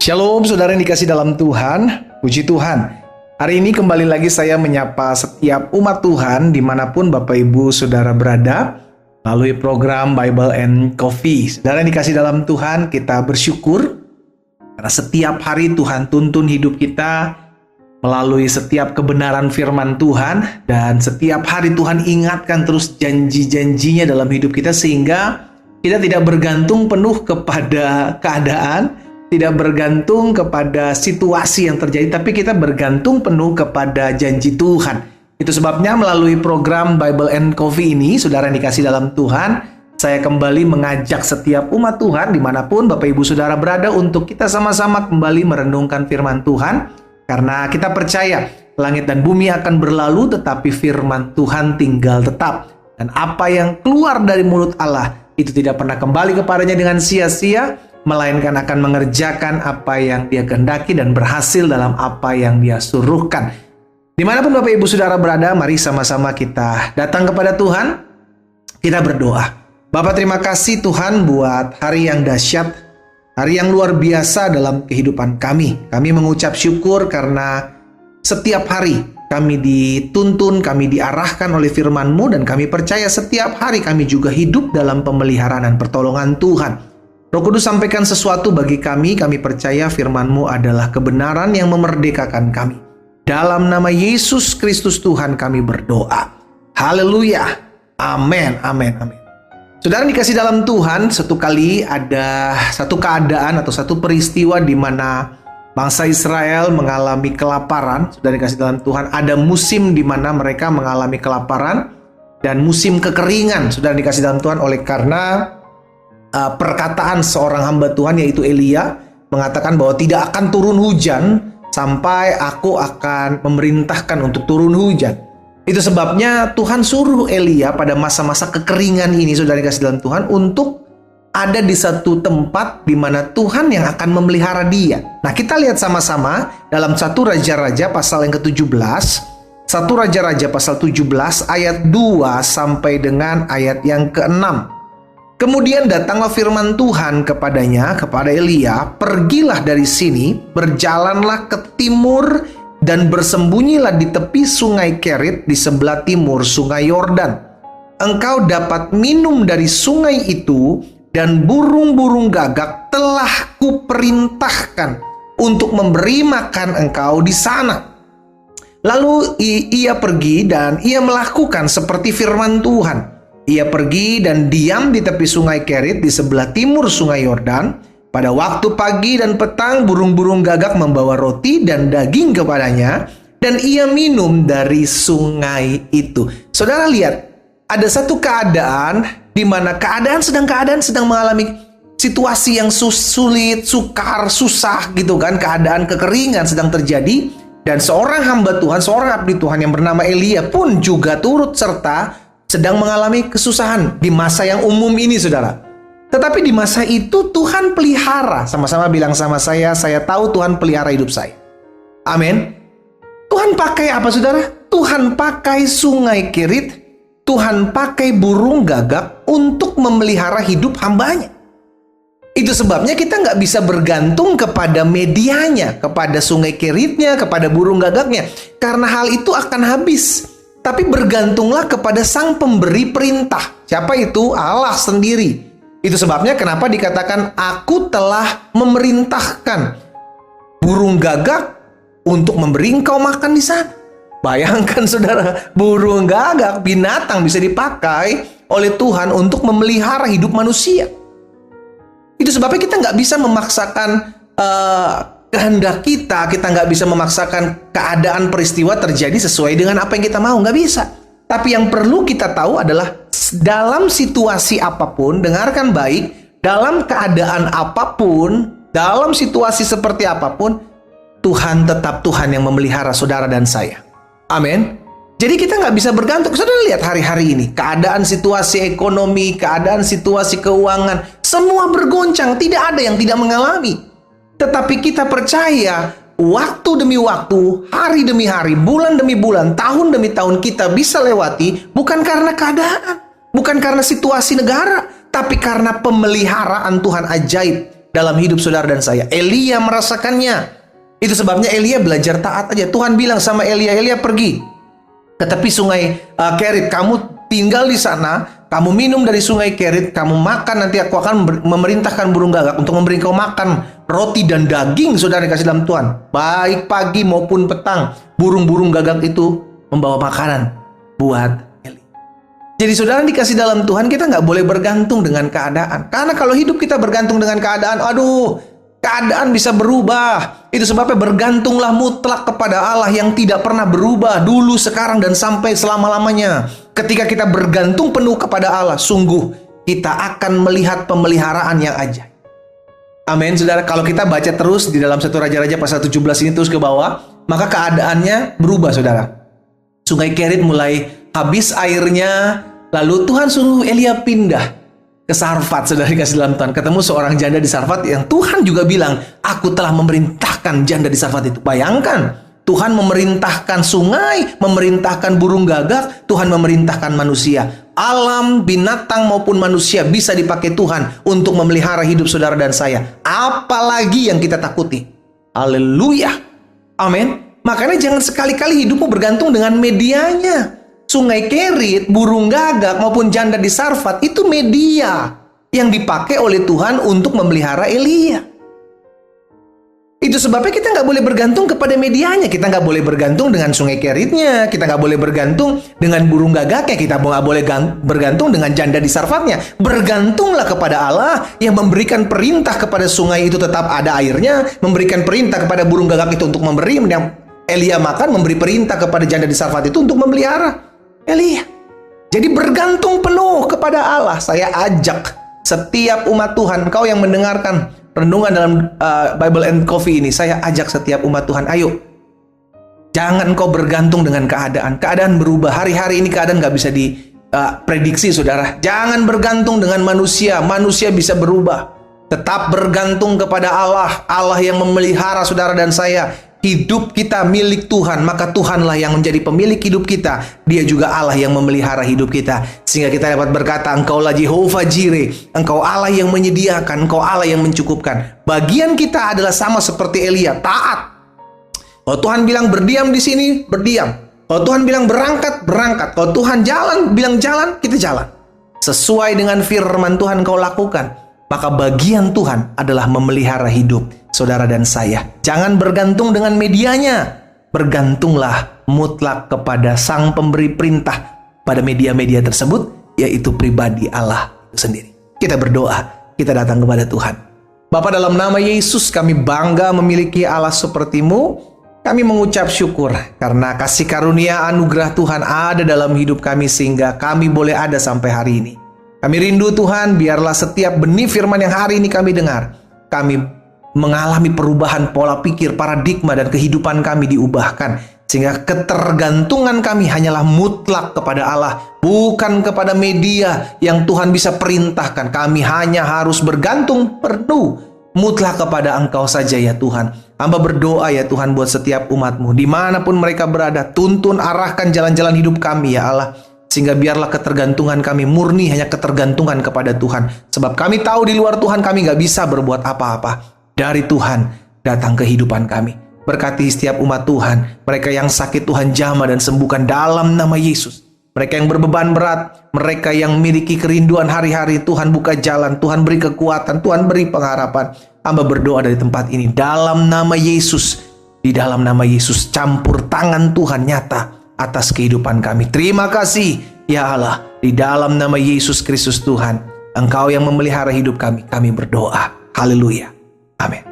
Shalom saudara yang dikasih dalam Tuhan, puji Tuhan. Hari ini kembali lagi saya menyapa setiap umat Tuhan dimanapun Bapak Ibu Saudara berada melalui program Bible and Coffee. Saudara yang dikasih dalam Tuhan, kita bersyukur karena setiap hari Tuhan tuntun hidup kita melalui setiap kebenaran firman Tuhan, dan setiap hari Tuhan ingatkan terus janji-janjinya dalam hidup kita sehingga kita tidak bergantung penuh kepada keadaan, tidak bergantung kepada situasi yang terjadi, tapi kita bergantung penuh kepada janji Tuhan. Itu sebabnya melalui program Bible and Coffee ini, saudara yang dikasih dalam Tuhan, saya kembali mengajak setiap umat Tuhan dimanapun Bapak Ibu Saudara berada untuk kita sama-sama kembali merenungkan firman Tuhan. Karena kita percaya langit dan bumi akan berlalu, tetapi firman Tuhan tinggal tetap. Dan apa yang keluar dari mulut Allah itu tidak pernah kembali kepadanya dengan sia-sia, melainkan akan mengerjakan apa yang Dia kehendaki dan berhasil dalam apa yang Dia suruhkan. Dimanapun Bapak Ibu Saudara berada, mari sama-sama kita datang kepada Tuhan. Kita berdoa. Bapa, terima kasih Tuhan buat hari yang dahsyat, hari yang luar biasa dalam kehidupan kami. Kami mengucap syukur karena setiap hari kami dituntun, kami diarahkan oleh firman-Mu, dan kami percaya setiap hari kami juga hidup dalam pemeliharaan dan pertolongan Tuhan. Roh Kudus sampaikan sesuatu bagi kami percaya firman-Mu adalah kebenaran yang memerdekakan kami. Dalam nama Yesus Kristus Tuhan kami berdoa. Haleluya. Amin, amin, amin. Saudara dikasih dalam Tuhan, satu kali ada satu keadaan atau satu peristiwa di mana bangsa Israel mengalami kelaparan. Saudara dikasih dalam Tuhan, ada musim di mana mereka mengalami kelaparan dan musim kekeringan. Saudara dikasih dalam Tuhan, oleh karena perkataan seorang hamba Tuhan yaitu Elia mengatakan bahwa tidak akan turun hujan sampai aku akan memerintahkan untuk turun hujan. Itu sebabnya Tuhan suruh Elia pada masa-masa kekeringan ini, saudara dikasih dalam Tuhan, untuk ada di satu tempat di mana Tuhan yang akan memelihara dia. Nah, kita lihat sama-sama dalam 1 Raja-Raja pasal yang ke-17. 1 Raja-Raja pasal 17 ayat 2 sampai dengan ayat yang ke-6. Kemudian datanglah firman Tuhan kepadanya, kepada Elia, pergilah dari sini, berjalanlah ke timur dan bersembunyilah di tepi sungai Kerit di sebelah timur sungai Yordan. Engkau dapat minum dari sungai itu, dan burung-burung gagak telah kuperintahkan untuk memberi makan engkau di sana. Lalu ia pergi dan ia melakukan seperti firman Tuhan. Ia pergi dan diam di tepi sungai Kerit di sebelah timur sungai Yordan. Pada waktu pagi dan petang burung-burung gagak membawa roti dan daging kepadanya, dan ia minum dari sungai itu. Saudara lihat, ada satu keadaan di mana keadaan sedang mengalami situasi yang sulit, sukar, susah gitu kan. Keadaan kekeringan sedang terjadi, dan seorang hamba Tuhan, seorang abdi Tuhan yang bernama Elia pun juga turut serta sedang mengalami kesusahan di masa yang umum ini, saudara. Tetapi di masa itu Tuhan pelihara. Sama-sama bilang sama saya tahu Tuhan pelihara hidup saya. Amin. Tuhan pakai apa, saudara? Tuhan pakai sungai Kerit, Tuhan pakai burung gagak untuk memelihara hidup hambanya. Itu sebabnya kita nggak bisa bergantung kepada medianya, kepada sungai Keritnya, kepada burung gagaknya. Karena hal itu akan habis. Tapi bergantunglah kepada sang pemberi perintah. Siapa itu? Allah sendiri. Itu sebabnya kenapa dikatakan aku telah memerintahkan burung gagak untuk memberi engkau makan di sana. Bayangkan saudara, burung gagak, binatang bisa dipakai oleh Tuhan untuk memelihara hidup manusia. Itu sebabnya kita nggak bisa memaksakan kehendak kita nggak bisa memaksakan keadaan peristiwa terjadi sesuai dengan apa yang kita mau, nggak bisa. Tapi yang perlu kita tahu adalah dalam situasi apapun, dengarkan baik, dalam keadaan apapun, dalam situasi seperti apapun, Tuhan tetap Tuhan yang memelihara saudara dan saya. Amin. Jadi kita nggak bisa bergantung. Saudara lihat hari-hari ini, keadaan situasi ekonomi, keadaan situasi keuangan, semua bergoncang, tidak ada yang tidak mengalami. Tetapi kita percaya waktu demi waktu, hari demi hari, bulan demi bulan, tahun demi tahun kita bisa lewati bukan karena keadaan, bukan karena situasi negara, tapi karena pemeliharaan Tuhan ajaib. dalam hidup saudara dan saya. Elia merasakannya. Itu sebabnya Elia belajar taat aja. Tuhan bilang sama Elia, Elia pergi ke tepi sungai Kerit. Kamu tinggal di sana, kamu minum dari sungai Kerit, kamu makan, nanti aku akan memerintahkan burung gagak untuk memberi kau makan roti dan daging, saudara dikasih dalam Tuhan. Baik pagi maupun petang, burung-burung gagak itu membawa makanan buat Eli. Jadi saudara dikasih dalam Tuhan, kita nggak boleh bergantung dengan keadaan. Karena kalau hidup kita bergantung dengan keadaan, aduh, keadaan bisa berubah. Itu sebabnya bergantunglah mutlak kepada Allah yang tidak pernah berubah dulu, sekarang, dan sampai selama-lamanya. Ketika kita bergantung penuh kepada Allah, sungguh kita akan melihat pemeliharaan yang ajaib. Amin, saudara. Kalau kita baca terus di dalam 1 Raja-Raja pasal 17 ini terus ke bawah, maka keadaannya berubah, saudara. Sungai Kerit mulai habis airnya, lalu Tuhan suruh Elia pindah ke Sarfat, saudara dikasih dalam Tuhan. Ketemu seorang janda di Sarfat yang Tuhan juga bilang, aku telah memerintahkan janda di Sarfat itu. Bayangkan, Tuhan memerintahkan sungai, memerintahkan burung gagak, Tuhan memerintahkan manusia. Alam, binatang maupun manusia bisa dipakai Tuhan untuk memelihara hidup saudara dan saya. Apalagi yang kita takuti. Haleluya. Amin. Makanya jangan sekali-kali hidupmu bergantung dengan medianya. Sungai Kerit, burung gagak, maupun janda di Sarfat itu media yang dipakai oleh Tuhan untuk memelihara Elia. Itu sebabnya kita nggak boleh bergantung kepada medianya. Kita nggak boleh bergantung dengan sungai Keritnya. Kita nggak boleh bergantung dengan burung gagaknya. Kita nggak boleh bergantung dengan janda di Sarfatnya. Bergantunglah kepada Allah yang memberikan perintah kepada sungai itu tetap ada airnya, memberikan perintah kepada burung gagak itu untuk memberi yang Elia makan, memberi perintah kepada janda di Sarfat itu untuk memelihara Elia. Jadi bergantung penuh kepada Allah. Saya ajak setiap umat Tuhan, kau yang mendengarkan renungan dalam Bible and Coffee ini, saya ajak setiap umat Tuhan, ayo. Jangan kau bergantung dengan keadaan. Keadaan berubah. Hari-hari ini keadaan nggak bisa diprediksi, saudara. Jangan bergantung dengan manusia. Manusia bisa berubah. Tetap bergantung kepada Allah. Allah yang memelihara saudara dan saya. Hidup kita milik Tuhan, maka Tuhanlah yang menjadi pemilik hidup kita. Dia juga Allah yang memelihara hidup kita. Sehingga kita dapat berkata, Engkaulah Jehovah Jireh, Engkau Allah yang menyediakan, Engkau Allah yang mencukupkan. Bagian kita adalah sama seperti Elia, taat. Kalau Tuhan bilang berdiam di sini, berdiam. Kalau Tuhan bilang berangkat, berangkat. Kalau Tuhan bilang jalan, kita jalan. Sesuai dengan firman Tuhan kau lakukan. Maka bagian Tuhan adalah memelihara hidup saudara dan saya. Jangan bergantung dengan medianya. Bergantunglah mutlak kepada Sang Pemberi perintah pada media-media tersebut, yaitu pribadi Allah itu sendiri. Kita berdoa, kita datang kepada Tuhan. Bapa, dalam nama Yesus kami bangga memiliki Allah seperti-Mu. Kami mengucap syukur karena kasih karunia anugerah Tuhan ada dalam hidup kami sehingga kami boleh ada sampai hari ini. Kami rindu Tuhan, biarlah setiap benih firman yang hari ini kami dengar, kami mengalami perubahan pola pikir, paradigma, dan kehidupan kami diubahkan. Sehingga ketergantungan kami hanyalah mutlak kepada Allah, bukan kepada media yang Tuhan bisa perintahkan. Kami hanya harus bergantung penuh, mutlak kepada Engkau saja ya Tuhan. Hamba berdoa ya Tuhan buat setiap umat-Mu, dimanapun mereka berada, tuntun arahkan jalan-jalan hidup kami ya Allah. Sehingga biarlah ketergantungan kami murni hanya ketergantungan kepada Tuhan. Sebab kami tahu di luar Tuhan kami gak bisa berbuat apa-apa. Dari Tuhan datang kehidupan kami. Berkati setiap umat Tuhan. Mereka yang sakit Tuhan jamah dan sembuhkan dalam nama Yesus. Mereka yang berbeban berat. Mereka yang memiliki kerinduan hari-hari. Tuhan buka jalan. Tuhan beri kekuatan. Tuhan beri pengharapan. Hamba berdoa dari tempat ini. Dalam nama Yesus. Di dalam nama Yesus. Campur tangan Tuhan nyata atas kehidupan kami. Terima kasih ya Allah. Di dalam nama Yesus Kristus Tuhan, Engkau yang memelihara hidup kami berdoa. Haleluya. Amin.